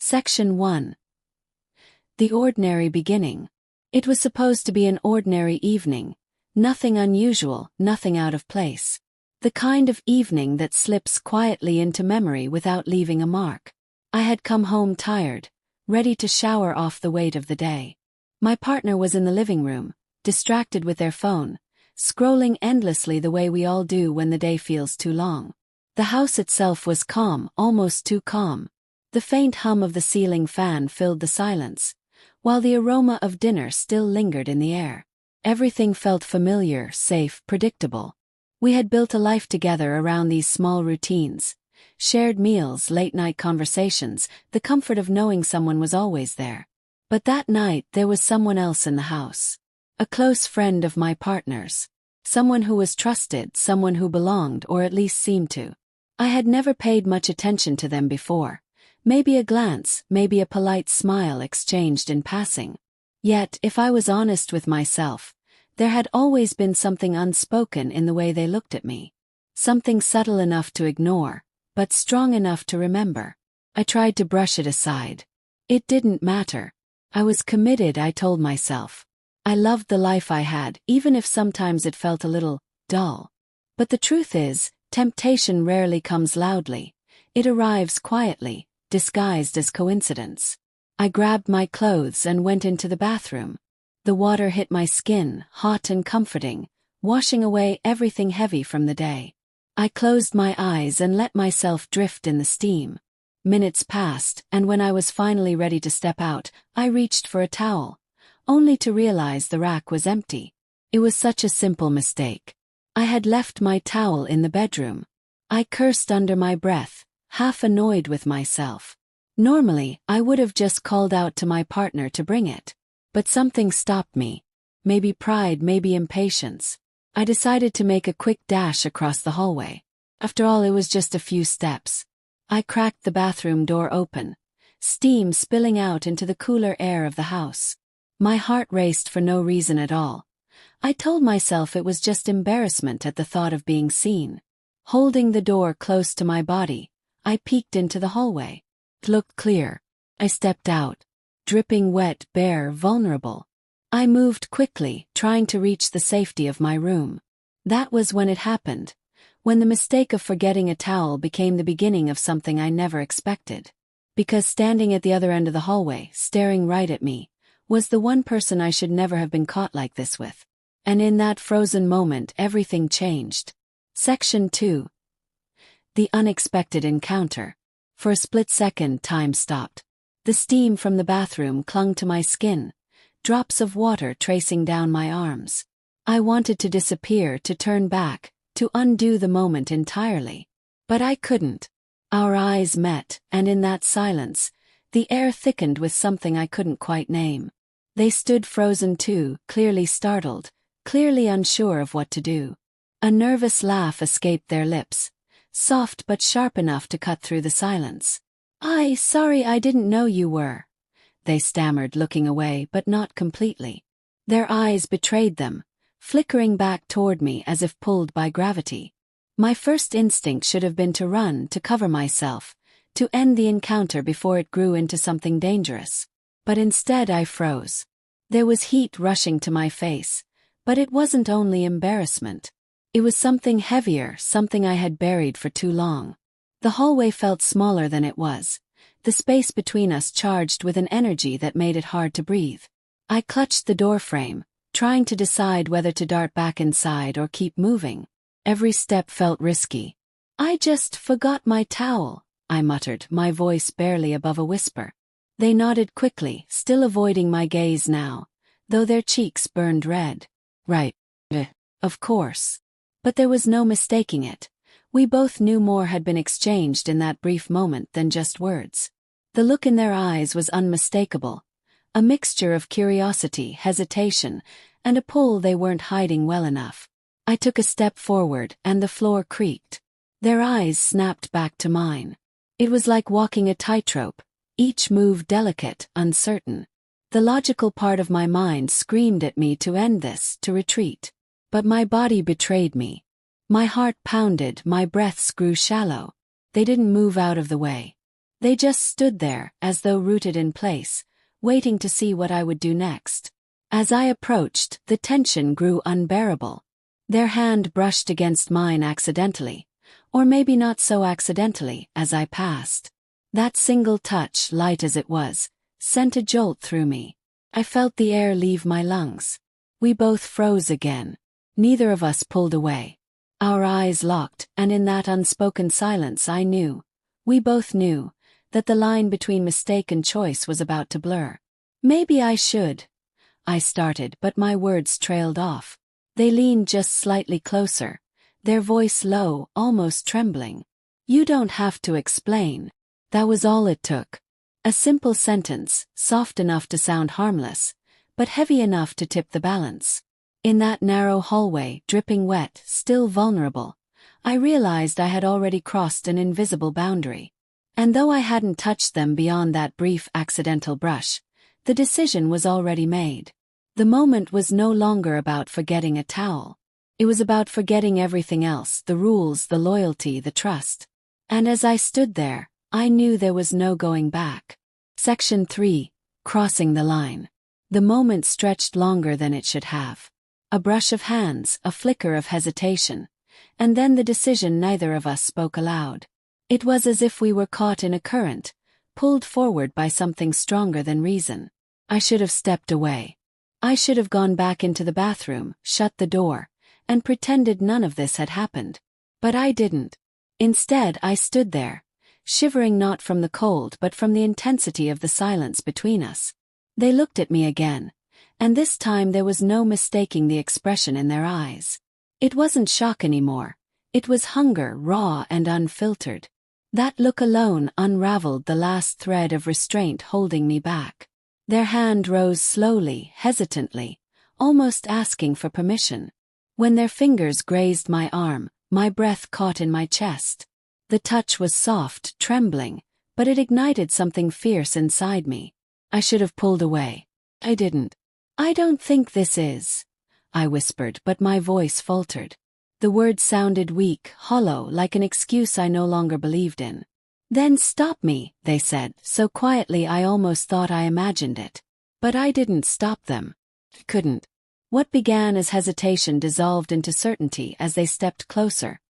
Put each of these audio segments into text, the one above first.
Section 1. The ordinary beginning. It was supposed to be an ordinary evening. Nothing unusual, nothing out of place. The kind of evening that slips quietly into memory without leaving a mark. I had come home tired, ready to shower off the weight of the day. My partner was in the living room, distracted with their phone, scrolling endlessly the way we all do when the day feels too long. The house itself was calm, almost too calm. The faint hum of the ceiling fan filled the silence, while the aroma of dinner still lingered in the air. Everything felt familiar, safe, predictable. We had built a life together around these small routines. Shared meals, late-night conversations, the comfort of knowing someone was always there. But that night there was someone else in the house. A close friend of my partner's. Someone who was trusted, someone who belonged, or at least seemed to. I had never paid much attention to them before. Maybe a glance, maybe a polite smile exchanged in passing. Yet, if I was honest with myself, there had always been something unspoken in the way they looked at me. Something subtle enough to ignore, but strong enough to remember. I tried to brush it aside. It didn't matter. I was committed, I told myself. I loved the life I had, even if sometimes it felt a little dull. But the truth is, temptation rarely comes loudly. It arrives quietly, disguised as coincidence. I grabbed my clothes and went into the bathroom. The water hit my skin, hot and comforting, washing away everything heavy from the day. I closed my eyes and let myself drift in the steam. Minutes passed, and when I was finally ready to step out, I reached for a towel, only to realize the rack was empty. It was such a simple mistake. I had left my towel in the bedroom. I cursed under my breath, half annoyed with myself. Normally, I would have just called out to my partner to bring it. But something stopped me. Maybe pride, maybe impatience. I decided to make a quick dash across the hallway. After all, it was just a few steps. I cracked the bathroom door open, steam spilling out into the cooler air of the house. My heart raced for no reason at all. I told myself it was just embarrassment at the thought of being seen. Holding the door close to my body, I peeked into the hallway. It looked clear. I stepped out. Dripping wet, bare, vulnerable. I moved quickly, trying to reach the safety of my room. That was when it happened. When the mistake of forgetting a towel became the beginning of something I never expected. Because standing at the other end of the hallway, staring right at me, was the one person I should never have been caught like this with. And in that frozen moment, everything changed. Section 2. The unexpected encounter. For a split second, time stopped. The steam from the bathroom clung to my skin, drops of water tracing down my arms. I wanted to disappear, to turn back, to undo the moment entirely. But I couldn't. Our eyes met, and in that silence, the air thickened with something I couldn't quite name. They stood frozen too, clearly startled, clearly unsure of what to do. A nervous laugh escaped their lips, soft but sharp enough to cut through the silence. Sorry, I didn't know you were," they stammered, looking away but not completely. Their eyes betrayed them, flickering back toward me as if pulled by gravity. My first instinct should have been to run, to cover myself, to end the encounter before it grew into something dangerous. But instead I froze. There was heat rushing to my face, but it wasn't only embarrassment. It was something heavier, something I had buried for too long. The hallway felt smaller than it was, the space between us charged with an energy that made it hard to breathe. I clutched the doorframe, trying to decide whether to dart back inside or keep moving. Every step felt risky. "I just forgot my towel," I muttered, my voice barely above a whisper. They nodded quickly, still avoiding my gaze now, though their cheeks burned red. "Right. Of course." But there was no mistaking it. We both knew more had been exchanged in that brief moment than just words. The look in their eyes was unmistakable, a mixture of curiosity, hesitation, and a pull they weren't hiding well enough. I took a step forward, and the floor creaked. Their eyes snapped back to mine. It was like walking a tightrope, each move delicate, uncertain. The logical part of my mind screamed at me to end this, to retreat. But my body betrayed me. My heart pounded, my breaths grew shallow. They didn't move out of the way. They just stood there, as though rooted in place, waiting to see what I would do next. As I approached, the tension grew unbearable. Their hand brushed against mine accidentally, or maybe not so accidentally, as I passed. That single touch, light as it was, sent a jolt through me. I felt the air leave my lungs. We both froze again. Neither of us pulled away. Our eyes locked, and in that unspoken silence I knew, we both knew, that the line between mistake and choice was about to blur. Maybe I should. I started, but my words trailed off. They leaned just slightly closer, their voice low, almost trembling. You don't have to explain. That was all it took. A simple sentence, soft enough to sound harmless, but heavy enough to tip the balance. In that narrow hallway, dripping wet, still vulnerable, I realized I had already crossed an invisible boundary. And though I hadn't touched them beyond that brief accidental brush, the decision was already made. The moment was no longer about forgetting a towel. It was about forgetting everything else, the rules, the loyalty, the trust. And as I stood there, I knew there was no going back. Section 3. Crossing the line. The moment stretched longer than it should have. A brush of hands, a flicker of hesitation, and then the decision neither of us spoke aloud. It was as if we were caught in a current, pulled forward by something stronger than reason. I should have stepped away. I should have gone back into the bathroom, shut the door, and pretended none of this had happened. But I didn't. Instead, I stood there, shivering not from the cold but from the intensity of the silence between us. They looked at me again, and this time there was no mistaking the expression in their eyes. It wasn't shock anymore. It was hunger, raw and unfiltered. That look alone unraveled the last thread of restraint holding me back. Their hand rose slowly, hesitantly, almost asking for permission. When their fingers grazed my arm, my breath caught in my chest. The touch was soft, trembling, but it ignited something fierce inside me. I should have pulled away. I didn't. I don't think this is, I whispered, but my voice faltered. The words sounded weak, hollow, like an excuse I no longer believed in. Then stop me, they said, so quietly I almost thought I imagined it. But I didn't stop them. Couldn't. What began as hesitation dissolved into certainty as they stepped closer,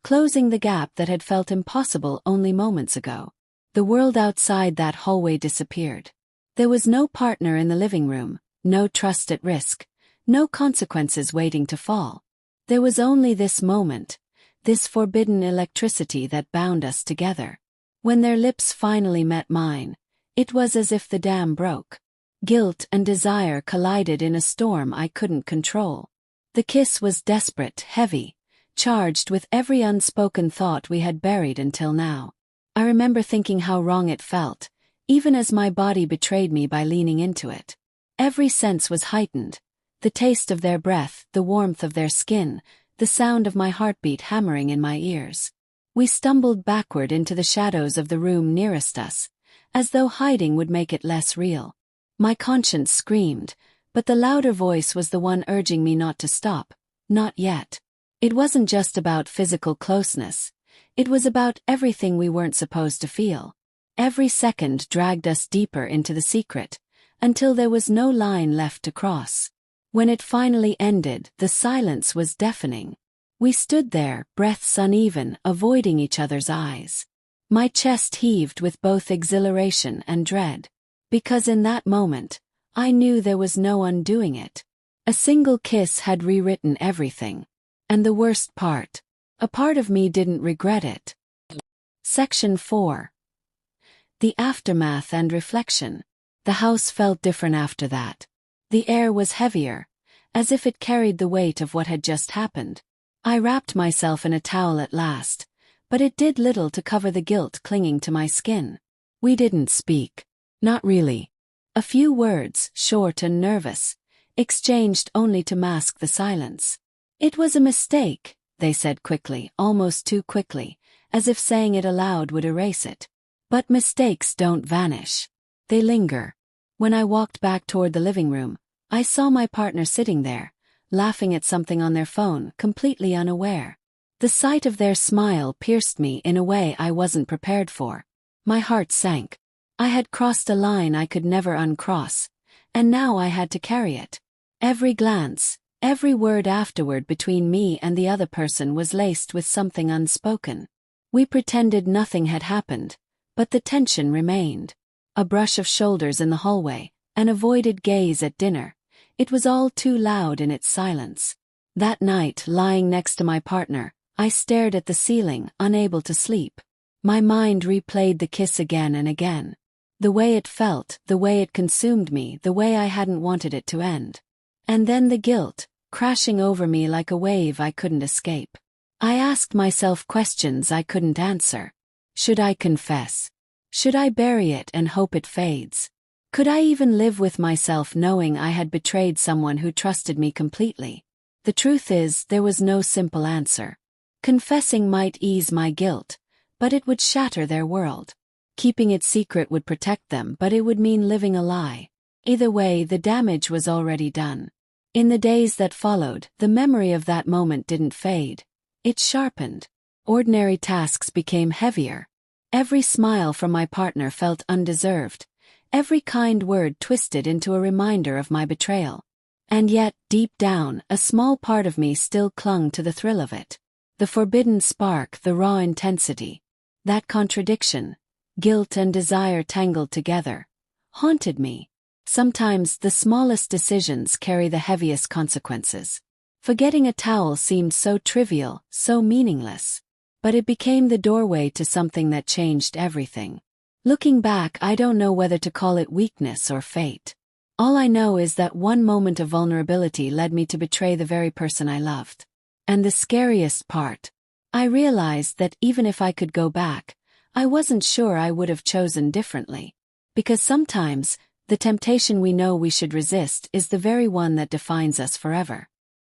closing the gap that had felt impossible only moments ago. The world outside that hallway disappeared. There was no partner in the living room, no trust at risk, no consequences waiting to fall. There was only this moment, this forbidden electricity that bound us together. When their lips finally met mine, it was as if the dam broke. Guilt and desire collided in a storm I couldn't control. The kiss was desperate, heavy, charged with every unspoken thought we had buried until now. I remember thinking how wrong it felt, even as my body betrayed me by leaning into it. Every sense was heightened. The taste of their breath, the warmth of their skin, the sound of my heartbeat hammering in my ears. We stumbled backward into the shadows of the room nearest us, as though hiding would make it less real. My conscience screamed, but the louder voice was the one urging me not to stop, not yet. It wasn't just about physical closeness. It was about everything we weren't supposed to feel. Every second dragged us deeper into the secret, until there was no line left to cross. When it finally ended, the silence was deafening. We stood there, breaths uneven, avoiding each other's eyes. My chest heaved with both exhilaration and dread. Because in that moment, I knew there was no undoing it. A single kiss had rewritten everything. And the worst part, a part of me didn't regret it. Section 4. The aftermath and reflection. The house felt different after that. The air was heavier, as if it carried the weight of what had just happened. I wrapped myself in a towel at last, but it did little to cover the guilt clinging to my skin. We didn't speak. Not really. A few words, short and nervous, exchanged only to mask the silence. It was a mistake, they said quickly, almost too quickly, as if saying it aloud would erase it. But mistakes don't vanish. They linger. When I walked back toward the living room, I saw my partner sitting there, laughing at something on their phone, completely unaware. The sight of their smile pierced me in a way I wasn't prepared for. My heart sank. I had crossed a line I could never uncross, and now I had to carry it. Every glance, every word afterward between me and the other person was laced with something unspoken. We pretended nothing had happened, but the tension remained. A brush of shoulders in the hallway, an avoided gaze at dinner. It was all too loud in its silence. That night, lying next to my partner, I stared at the ceiling, unable to sleep. My mind replayed the kiss again and again. The way it felt, the way it consumed me, the way I hadn't wanted it to end. And then the guilt, crashing over me like a wave I couldn't escape. I asked myself questions I couldn't answer. Should I confess? Should I bury it and hope it fades? Could I even live with myself knowing I had betrayed someone who trusted me completely? The truth is, there was no simple answer. Confessing might ease my guilt, but it would shatter their world. Keeping it secret would protect them, but it would mean living a lie. Either way, the damage was already done. In the days that followed, the memory of that moment didn't fade. It sharpened. Ordinary tasks became heavier. Every smile from my partner felt undeserved. Every kind word twisted into a reminder of my betrayal. And yet, deep down, a small part of me still clung to the thrill of it. The forbidden spark, the raw intensity. That contradiction, guilt and desire tangled together, haunted me. Sometimes the smallest decisions carry the heaviest consequences. Forgetting a towel seemed so trivial, so meaningless. But it became the doorway to something that changed everything. Looking back, I don't know whether to call it weakness or fate. All I know is that one moment of vulnerability led me to betray the very person I loved. And the scariest part, I realized that even if I could go back, I wasn't sure I would have chosen differently. Because sometimes, the temptation we know we should resist is the very one that defines us forever.